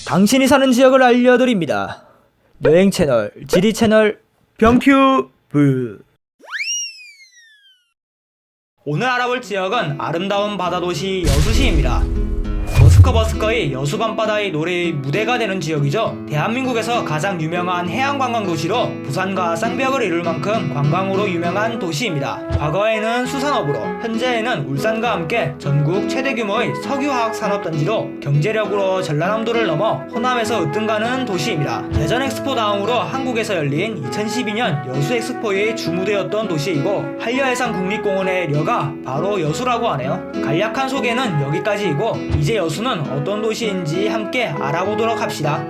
당신이 사는 지역을 알려드립니다. 여행 채널, 지리 채널, 병큐브. 오늘 알아볼 지역은 아름다운 바다 도시 여수시입니다. 머스커버스커의 여수 밤바다의 노래의 무대가 되는 지역이죠. 대한민국에서 가장 유명한 해양관광 도시로 부산과 쌍벽을 이룰 만큼 관광으로 유명한 도시입니다. 과거에는 수산업으로, 현재에는 울산과 함께 전국 최대 규모의 석유화학 산업단지로 경제력으로 전라남도를 넘어 호남에서 으뜸가는 도시입니다. 대전 엑스포 다음으로 한국에서 열린 2012년 여수 엑스포의 주무대였던 도시이고, 한려해상 국립공원의 려가 바로 여수라고 하네요. 간략한 소개는 여기까지이고, 이제 여수는 어떤 도시인지 함께 알아보도록 합시다.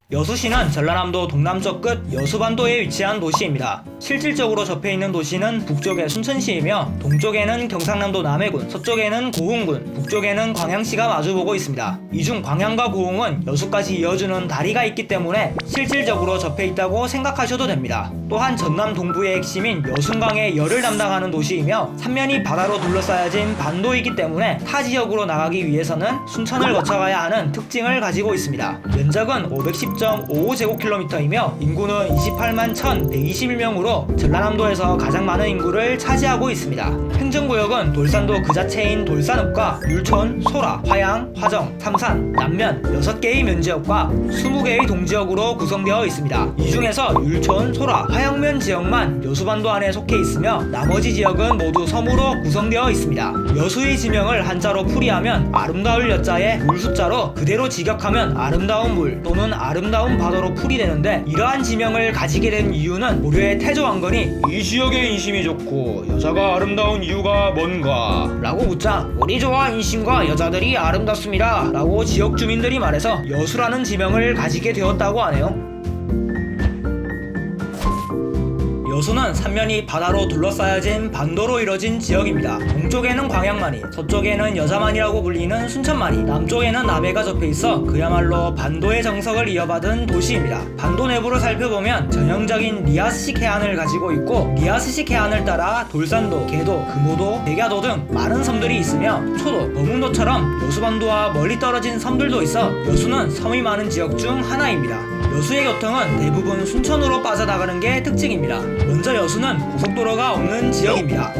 여수시는 전라남도 동남쪽 끝 여수반도에 위치한 도시입니다. 실질적으로 접해있는 도시는 북쪽의 순천시이며 동쪽에는 경상남도 남해군, 서쪽에는 고흥군, 북쪽에는 광양시가 마주보고 있습니다. 이 중 광양과 고흥은 여수까지 이어주는 다리가 있기 때문에 실질적으로 접해있다고 생각하셔도 됩니다. 또한 전남 동부의 핵심인 여순강의 열을 담당하는 도시이며 삼면이 바다로 둘러싸여진 반도이기 때문에 타 지역으로 나가기 위해서는 순천을 거쳐가야 하는 특징을 가지고 있습니다. 면적은 510.55제곱킬로미터이며 인구는 28만 1,121명으로 전라남도에서 가장 많은 인구를 차지하고 있습니다. 행정구역은 돌산도 그 자체인 돌산읍과 율촌, 소라, 화양, 화정, 삼산, 남면 6개의 면지역과 20개의 동지역으로 구성되어 있습니다. 이 중에서 율촌, 소라, 화양면 지역만 여수반도 안에 속해 있으며 나머지 지역은 모두 섬으로 구성되어 있습니다. 여수의 지명을 한자로 풀이하면 아름다울 여자에 물 숫자로 그대로 직역하면 아름다운 물 또는 아름다운 바다로 풀이되는데, 이러한 지명을 가지게 된 이유는 고려의 태조왕건이 이 지역의 인심이 좋고 여자가 아름다운 이유가 뭔가? 라고 묻자 우리 조와 인심과 여자들이 아름답습니다 라고 지역 주민들이 말해서 여수라는 지명을 가지게 되었다고 하네요. 여수는 삼면이 바다로 둘러싸여진 반도로 이뤄진 지역입니다. 동쪽에는 광양만이, 서쪽에는 여자만이라고 불리는 순천만이, 남쪽에는 남해가 접해있어 그야말로 반도의 정석을 이어받은 도시입니다. 반도 내부를 살펴보면 전형적인 리아스식 해안을 가지고 있고, 리아스식 해안을 따라 돌산도, 개도, 금오도, 백야도 등 많은 섬들이 있으며 초도, 거문도처럼 여수반도와 멀리 떨어진 섬들도 있어 여수는 섬이 많은 지역 중 하나입니다. 여수의 교통은 대부분 순천으로 빠져나가는 게 특징입니다. 먼저 여수는 고속도로가 없는 지역입니다.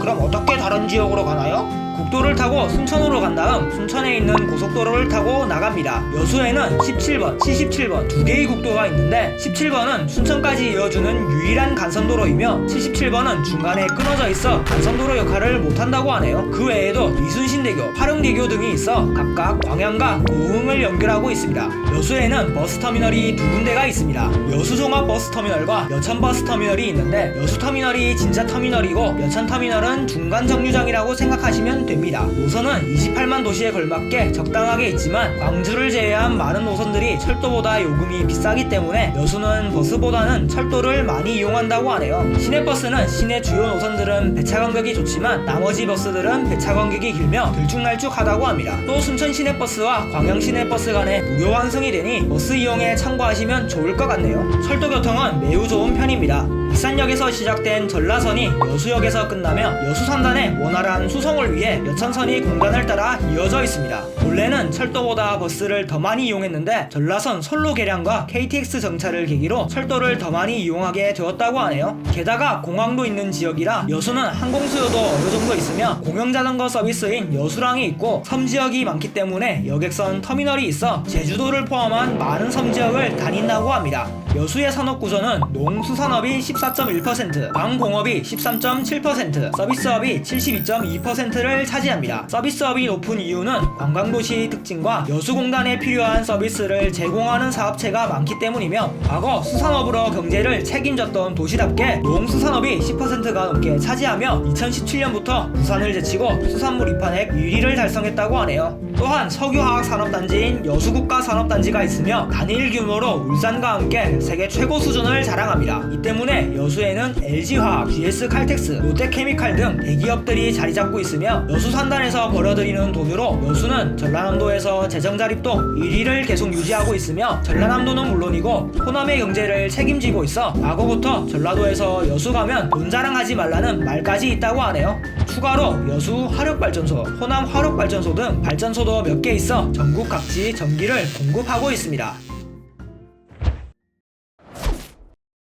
그럼 어떻게 다른 지역으로 가나요? 국도를 타고 순천으로 간 다음 순천에 있는 고속도로를 타고 나갑니다. 여수에는 17번, 77번 두 개의 국도가 있는데 17번은 순천까지 이어주는 유일한 간선도로이며 77번은 중간에 끊어져 있어 간선도로 역할을 못한다고 하네요. 그 외에도 이순신대교, 화룡대교 등이 있어 각각 광양과 고흥을 연결하고 있습니다. 여수에는 버스터미널이 두 군데가 있습니다. 여수종합버스터미널과 여천버스터미널이 있는데, 여수터미널이 진짜 터미널이고 여천터미널은 중간 정류장이라고 생각하시면 됩니다. 노선은 28만 도시에 걸맞게 적당하게 있지만 광주를 제외한 많은 노선들이 철도보다 요금이 비싸기 때문에 여수는 버스보다는 철도를 많이 이용한다고 하네요. 시내버스는 시내 주요 노선들은 배차 간격이 좋지만 나머지 버스들은 배차 간격이 길며 들쭉날쭉하다고 합니다. 또 순천 시내버스와 광양 시내버스 간에 무료 환승이 되니 버스 이용에 참고하시면 좋을 것 같네요. 철도 교통은 매우 좋은 편입니다. 익산역에서 시작된 전라선이 여수역에서 끝나며 여수산단의 원활한 수송을 위해 여천선이 공단을 따라 이어져 있습니다. 원래는 철도보다 버스를 더 많이 이용했는데 전라선 선로 개량과 KTX 정차를 계기로 철도를 더 많이 이용하게 되었다고 하네요. 게다가 공항도 있는 지역이라 여수는 항공수요도 어느 정도 있으며 공영자전거 서비스인 여수랑이 있고 섬지역이 많기 때문에 여객선 터미널이 있어 제주도를 포함한 많은 섬지역을 다닌다고 합니다. 여수의 산업구조는 농수산업이 14.1%, 광공업이 13.7%, 서비스업이 72.2%를 차지합니다. 서비스업이 높은 이유는 관광도시의 특징과 여수공단에 필요한 서비스를 제공하는 사업체가 많기 때문이며, 과거 수산업으로 경제를 책임졌던 도시답게 농수산업이 10%가 넘게 차지하며 2017년부터 부산을 제치고 수산물 입한액 1위를 달성했다고 하네요. 또한 석유화학 산업단지인 여수국가산업단지가 있으며 단일 규모로 울산과 함께 세계 최고 수준을 자랑합니다. 이 때문에 여수에는 LG화학, GS칼텍스, 롯데케미칼 등 대기업들이 자리 잡고 있으며 여수 산단에서 벌어들이는 돈으로 여수는 전라남도에서 재정자립도 1위를 계속 유지하고 있으며 전라남도는 물론이고 호남의 경제를 책임지고 있어 과거부터 전라도에서 여수 가면 돈 자랑하지 말라는 말까지 있다고 하네요. 추가로 여수 화력발전소, 호남 화력발전소 등 발전소도 몇 개 있어 전국 각지 전기를 공급하고 있습니다.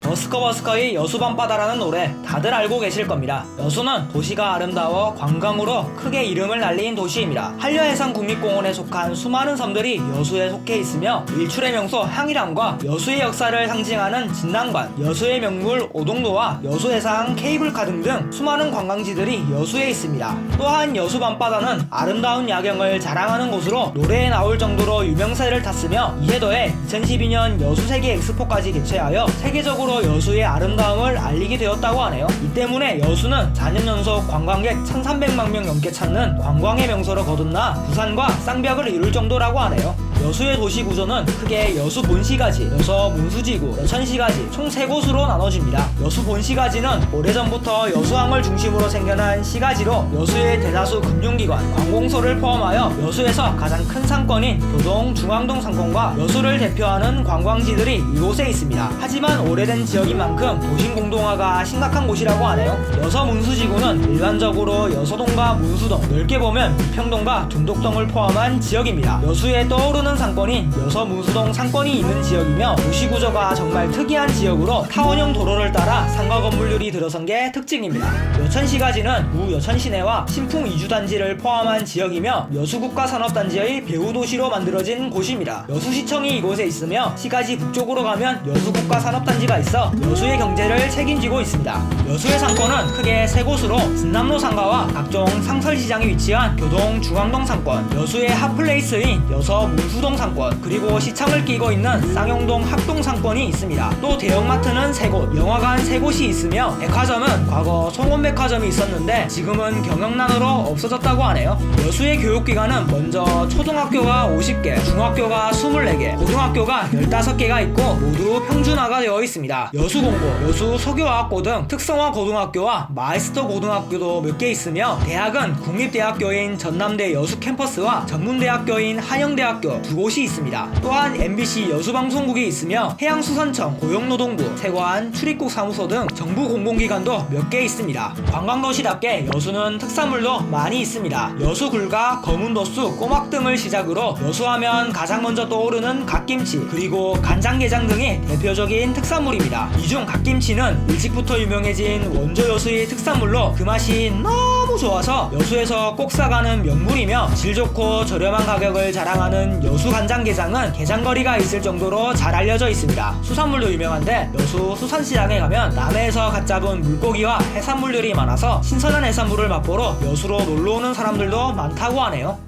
버스커버스커의 여수 밤바다라는 노래 다들 알고 계실 겁니다. 여수는 도시가 아름다워 관광으로 크게 이름을 날린 도시입니다. 한려해상 국립공원에 속한 수많은 섬들이 여수에 속해 있으며 일출의 명소 향일암과 여수의 역사를 상징하는 진랑관, 여수의 명물 오동도와 여수해상 케이블카 등등 수많은 관광지들이 여수에 있습니다. 또한 여수 밤바다는 아름다운 야경을 자랑하는 곳으로 노래에 나올 정도로 유명세를 탔으며 이에 더해 2012년 여수세계 엑스포까지 개최하여 세계적으로 여수의 아름다움을 알리게 되었다고 하네요. 이 때문에 여수는 4년 연속 관광객 1300만 명 넘게 찾는 관광의 명소로 거듭나 부산과 쌍벽을 이룰 정도라고 하네요. 여수의 도시 구조는 크게 여수 본시가지, 여서 문수지구, 여천시가지 총 3곳으로 나눠집니다. 여수 본시가지는 오래전부터 여수항을 중심으로 생겨난 시가지로 여수의 대다수 금융기관, 관공서를 포함하여 여수에서 가장 큰 상권인 교동, 중앙동 상권과 여수를 대표하는 관광지들이 이곳에 있습니다. 하지만 오래된 지역인 만큼 도심공동화가 심각한 곳이라고 하네요. 여서 문수지구는 일반적으로 여서동과 문수동, 넓게 보면 부평동과 둔독동을 포함한 지역입니다. 여수에 떠오르는 상권인 여서 문수동 상권이 있는 지역이며 도시구조가 정말 특이한 지역으로 타원형 도로를 따라 상가 건물들이 들어선 게 특징입니다. 여천시가지는 우 여천시내와 신풍 이주단지를 포함한 지역이며 여수국가산업단지의 배후도시로 만들어진 곳입니다. 여수시청이 이곳에 있으며 시가지 북쪽으로 가면 여수국가산업단지가 있어 여수의 경제를 책임지고 있습니다. 여수의 상권은 크게 3곳으로 진남로 상가와 각종 상설시장이 위치한 교동 중앙동 상권, 여수의 핫플레이스인 여서 문수동 상권, 그리고 시청을 끼고 있는 쌍용동 학동 상권이 있습니다. 또 대형마트는 3곳, 영화관 3곳이 있으며 백화점은 과거 송원백화점이 있었는데 지금은 경영난으로 없어졌다고 하네요. 여수의 교육기관은 먼저 초등학교가 50개, 중학교가 24개, 고등학교가 15개가 있고 모두 평준화가 되어 있습니다. 여수공고, 여수서교화학고 등 특성화 고등학교와 마이스터 고등학교도 몇 개 있으며 대학은 국립대학교인 전남대 여수 캠퍼스와 전문대학교인 한영대학교 2곳이 있습니다. 또한 MBC 여수방송국이 있으며 해양수산청, 고용노동부, 세관, 출입국 사무소 등 정부 공공기관도 몇 개 있습니다. 관광도시답게 여수는 특산물도 많이 있습니다. 여수굴과 검은도수, 꼬막 등을 시작으로 여수하면 가장 먼저 떠오르는 갓김치, 그리고 간장게장 등이 대표적인 특산물입니다. 이 중 갓김치는 일찍부터 유명해진 원조 여수의 특산물로 그 맛이 너무 좋아서 여수에서 꼭 사가는 명물이며 질 좋고 저렴한 가격을 자랑하는 여수 간장게장은 게장거리가 있을 정도로 잘 알려져 있습니다. 수산물도 유명한데 여수 수산시장에 가면 남해에서 갓 잡은 물고기와 해산물들이 많아서 신선한 해산물을 맛보러 여수로 놀러오는 사람들도 많다고 하네요.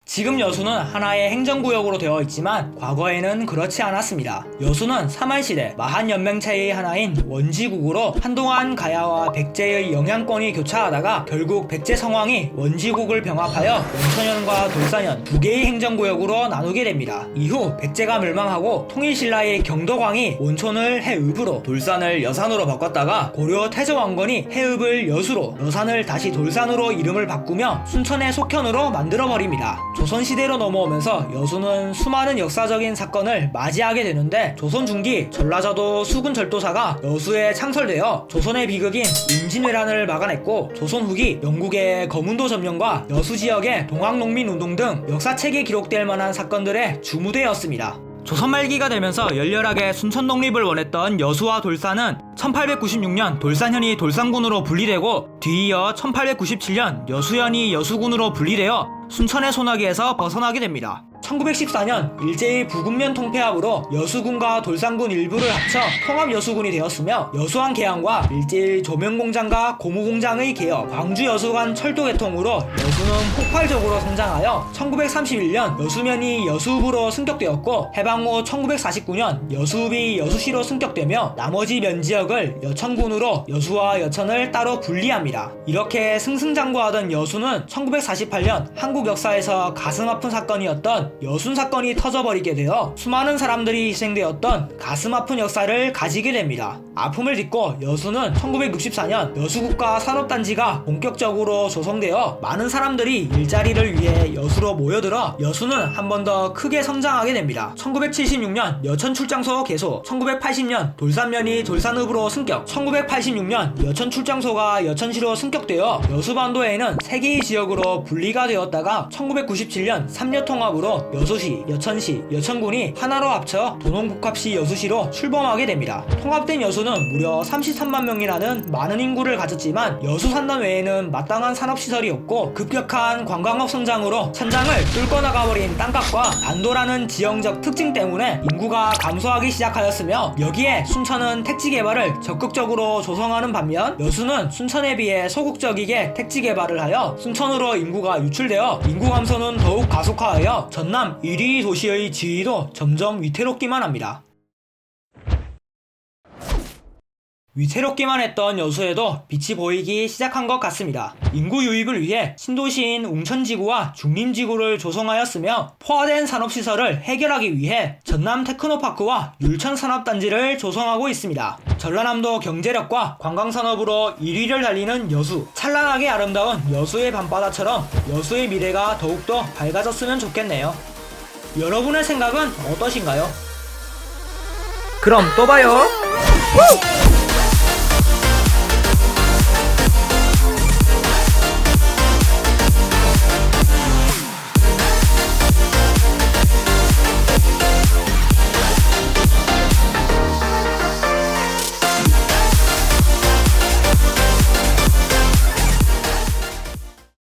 지금 여수는 하나의 행정구역으로 되어 있지만 과거에는 그렇지 않았습니다. 여수는 삼한시대 마한연맹체의 하나인 원지국으로 한동안 가야와 백제의 영향권이 교차하다가 결국 백제 성왕이 원지국을 병합하여 원천현과 돌산현 2개의 행정구역으로 나누게 됩니다. 이후 백제가 멸망하고 통일신라의 경덕왕이 온천을 해읍으로 돌산을 여산으로 바꿨다가 고려 태조왕건이 해읍을 여수로, 여산을 다시 돌산으로 이름을 바꾸며 순천의 속현으로 만들어버립니다. 조선시대로 넘어오면서 여수는 수많은 역사적인 사건을 맞이하게 되는데 조선 중기 전라자도 수군절도사가 여수에 창설되어 조선의 비극인 임진왜란을 막아냈고 조선 후기 영국의 거문도 점령과 여수 지역의 동학농민운동 등 역사책에 기록될 만한 사건들의 주무대였습니다. 조선 말기가 되면서 열렬하게 순천 독립을 원했던 여수와 돌산은 1896년 돌산현이 돌산군으로 분리되고 뒤이어 1897년 여수현이 여수군으로 분리되어 순천의 소나기에서 벗어나게 됩니다. 1914년 일제의 부군면 통폐합으로 여수군과 돌산군 일부를 합쳐 통합여수군이 되었으며 여수항 개항과 일제의 조명공장과 고무공장의 개업, 광주 여수 간 철도 개통으로 여수는 폭발적으로 성장하여 1931년 여수면이 여수읍으로 승격되었고 해방 후 1949년 여수읍이 여수시로 승격되며 나머지 면지역을 여천군으로 여수와 여천을 따로 분리합니다. 이렇게 승승장구하던 여수는 1948년 한국 역사에서 가슴 아픈 사건이었던 여순 사건이 터져버리게 되어 수많은 사람들이 희생되었던 가슴 아픈 역사를 가지게 됩니다. 아픔을 딛고 여수는 1964년 여수국가 산업단지가 본격적으로 조성되어 많은 사람들이 일자리를 위해 여수로 모여들어 여수는 한 번 더 크게 성장하게 됩니다. 1976년 여천 출장소 개소, 1980년 돌산면이 돌산읍으로 승격, 1986년 여천 출장소가 여천시로 승격되어 여수반도에는 3개의 지역으로 분리가 되었다가 1997년 3려 통합으로 여수시, 여천시, 여천군이 하나로 합쳐 도농복합시 여수시로 출범하게 됩니다. 통합된 여수는 무려 33만 명이라는 많은 인구를 가졌지만 여수 산단 외에는 마땅한 산업시설이 없고 급격한 관광업 성장으로 천장을 뚫고 나가버린 땅값과 반도라는 지형적 특징 때문에 인구가 감소하기 시작하였으며 여기에 순천은 택지 개발을 적극적으로 조성하는 반면 여수는 순천에 비해 소극적이게 택지 개발을 하여 순천으로 인구가 유출되어 인구 감소는 더욱 가속화하여 전남 1위 도시의 지위도 점점 위태롭기만 합니다. 위태롭기만 했던 여수에도 빛이 보이기 시작한 것 같습니다. 인구 유입을 위해 신도시인 웅천지구와 중림지구를 조성하였으며 포화된 산업시설을 해결하기 위해 전남 테크노파크와 율천산업단지를 조성하고 있습니다. 전라남도 경제력과 관광산업으로 1위를 달리는 여수, 찬란하게 아름다운 여수의 밤바다처럼 여수의 미래가 더욱더 밝아졌으면 좋겠네요. 여러분의 생각은 어떠신가요? 그럼 또 봐요.